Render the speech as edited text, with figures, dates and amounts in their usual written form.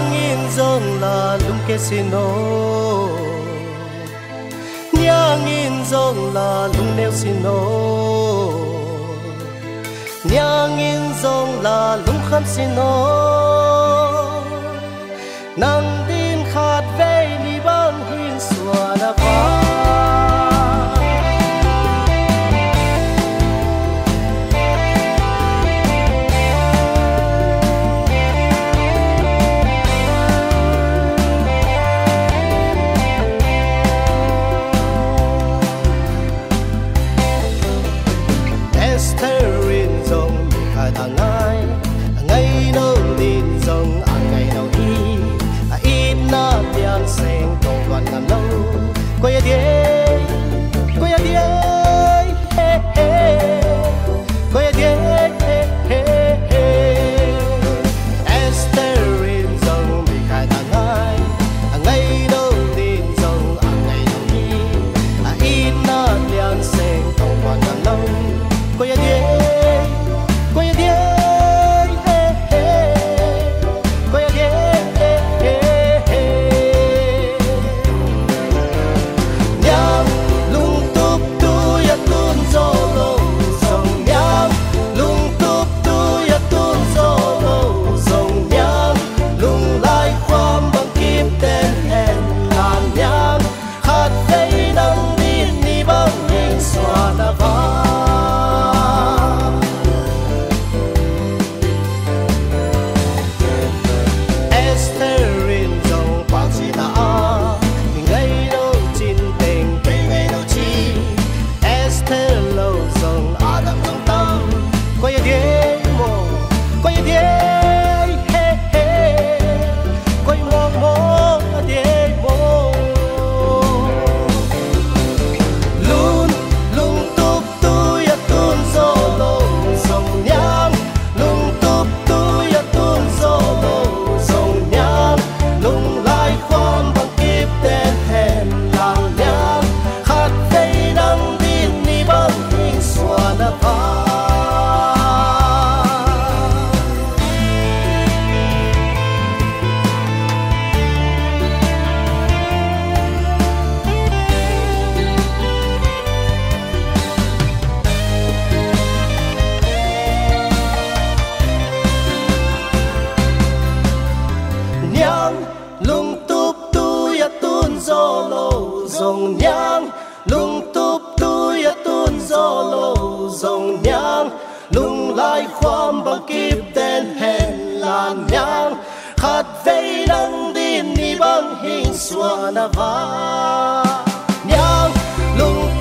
nhang in dòng là lung kê xin ô nhang in dòng là lung nêu xin ô nhang in dòng là lung khăm xin ô nang tin khát về li bang hin xua na va ngày nâu tin dòng ngày nâu đi ít na tiền sen cầu đoàn làm lâu quay đi quay đi quay đi Esther dòng bị khai thang ngày nâu tin dòng ngày nâu đi ít na tiền sen cầu đoàn làm lâu quay đi quay đi dòng nhang lung túp tôi tuôn gió lô dòng nhang lung lại khoam bằng kiếp tên hẹn làn nhang khát vây nắng đi bằng hình xóa na va nhang lung